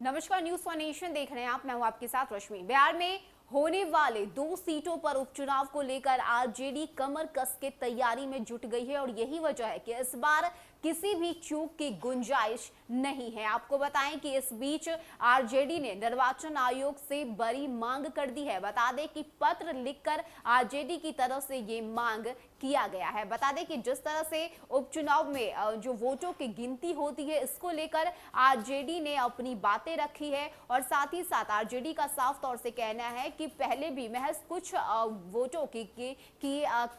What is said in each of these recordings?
नमस्कार, news for nation देख रहे हैं आप। मैं हूं आपके साथ रश्मि। बिहार में होने वाले 2 सीटों पर उपचुनाव को लेकर आरजेडी कमर कस के तैयारी में जुट गई है और यही वजह है कि इस बार किसी भी चूक की गुंजाइश नहीं है। आपको बताएं कि इस बीच आरजेडी ने निर्वाचन आयोग से बड़ी मांग कर दी है। बता दें कि पत्र लिखकर आरजेडी की तरफ से ये मांग किया गया है। बता दें कि जिस तरह से उपचुनाव में जो वोटों की गिनती होती है, इसको लेकर आरजेडी ने अपनी बातें रखी है और साथ ही साथ आरजेडी का साफ तौर से कहना है कि पहले भी महज कुछ वोटों की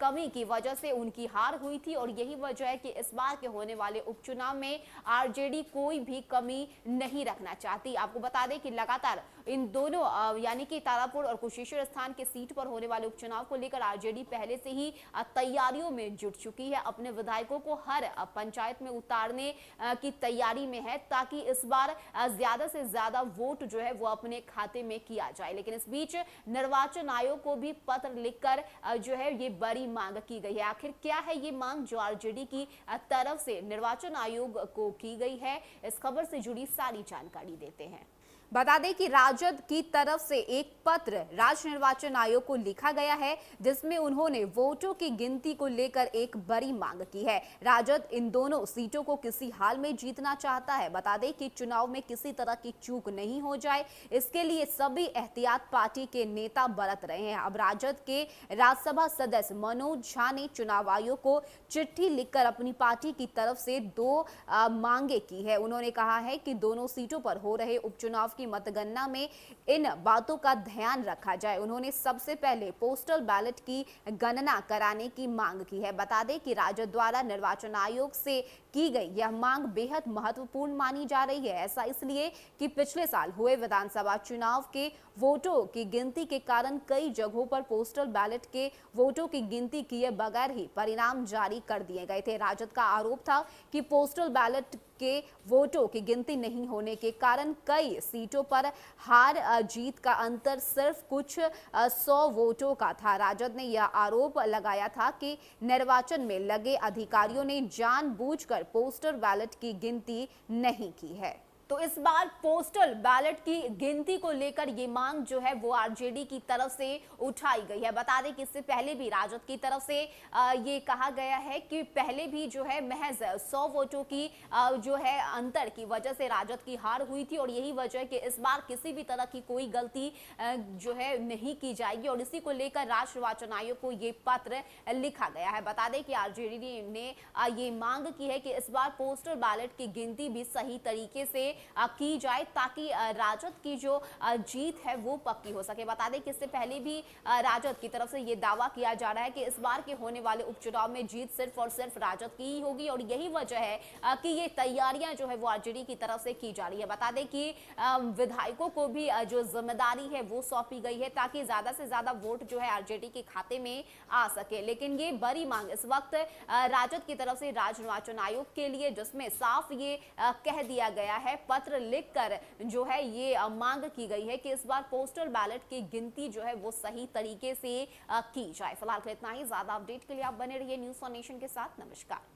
कमी की वजह से उनकी हार हुई थी और यही वजह है कि इस बार के होने वाले उपचुनाव में आरजेडी कोई भी कमी नहीं रखना चाहती। आपको बता दें कि लगातार इन दोनों यानी कि तारापुर और कुशेश्वर स्थान के सीट पर होने वाले उपचुनाव को लेकर आरजेडी पहले से ही तैयारियों में जुट चुकी है। अपने विधायकों को हर पंचायत में उतारने की तैयारी में है ताकि इस बार ज्यादा से ज्यादा वोट जो है वो अपने खाते में किया जाए। लेकिन इस बीच निर्वाचन आयोग को भी पत्र लिखकर जो है ये बड़ी मांग की गई है। आखिर क्या है ये मांग जो आरजेडी की तरफ से निर्वाचन आयोग को की गई है, इस खबर से जुड़ी सारी जानकारी देते हैं। बता दें कि राजद की तरफ से एक पत्र राज्य निर्वाचन आयोग को लिखा गया है जिसमें उन्होंने वोटों की गिनती को लेकर एक बड़ी मांग की है। राजद इन दोनों सीटों को किसी हाल में जीतना चाहता है। बता दें कि चुनाव में किसी तरह की चूक नहीं हो जाए, इसके लिए सभी एहतियात पार्टी के नेता बरत रहे हैं। अब राजद के राज्यसभा सदस्य मनोज झा ने चुनाव आयोग को चिट्ठी लिखकर अपनी पार्टी की तरफ से 2 मांगे की है। उन्होंने कहा है कि दोनों सीटों पर हो रहे उपचुनाव की मतगणना में इन बातों का ध्यान रखा जाए। उन्होंने सबसे पहले पोस्टल बैलेट की गणना कराने की मांग की है। बता दें कि राजद द्वारा निर्वाचन आयोग से की गई यह मांग बेहद महत्वपूर्ण मानी जा रही है। ऐसा इसलिए कि पिछले साल हुए विधानसभा चुनाव के वोटों की गिनती के कारण कई जगहों पर पोस्टल बैलेट के वोटों की गिनती किए बगैर ही परिणाम जारी कर दिए गए थे। राजद का आरोप था कि पोस्टल बैलेट के वोटों की गिनती नहीं होने के कारण कई सीटों पर हार जीत का अंतर सिर्फ कुछ 100 वोटों का था। राजद ने यह आरोप लगाया था कि निर्वाचन में लगे अधिकारियों ने जानबूझकर पोस्टल बैलेट की गिनती नहीं की है। तो इस बार पोस्टल बैलेट की गिनती को लेकर ये मांग जो है वो आरजेडी की तरफ से उठाई गई है। बता दें कि इससे पहले भी राजद की तरफ से ये कहा गया है कि पहले भी जो है महज 100 वोटों की जो है अंतर की वजह से राजद की हार हुई थी और यही वजह है कि इस बार किसी भी तरह की कोई गलती जो है नहीं की जाएगी और इसी को लेकर राज्य निर्वाचन आयोग को ये पत्र लिखा गया है। बता दें कि आरजेडी ने ये मांग की है कि इस बार पोस्टल बैलेट की गिनती भी सही तरीके से की जाए ताकि राजद की जो जीत है वो पक्की हो सके। बता दें कि इससे पहले भी राजद की तरफ से ये दावा किया जा रहा है कि इस बार के होने वाले उपचुनाव में जीत सिर्फ और सिर्फ राजद की ही होगी और यही वजह है कि ये तैयारियां जो है वो आरजेडी की तरफ से की जा रही है। बता दें कि विधायकों को भी जो जिम्मेदारी है वो सौंपी गई है ताकि ज्यादा से ज्यादा वोट जो है आरजेडी के खाते में आ सके। लेकिन ये बड़ी मांग इस वक्त राजद की तरफ से राज्य निर्वाचन आयोग के लिए, जिसमें साफ ये कह दिया गया है, पत्र लिखकर जो है ये मांग की गई है कि इस बार पोस्टल बैलेट की गिनती जो है वो सही तरीके से की जाए। फिलहाल इतना ही। ज्यादा अपडेट के लिए आप बने रहिए न्यूज फॉर नेशन के साथ। नमस्कार।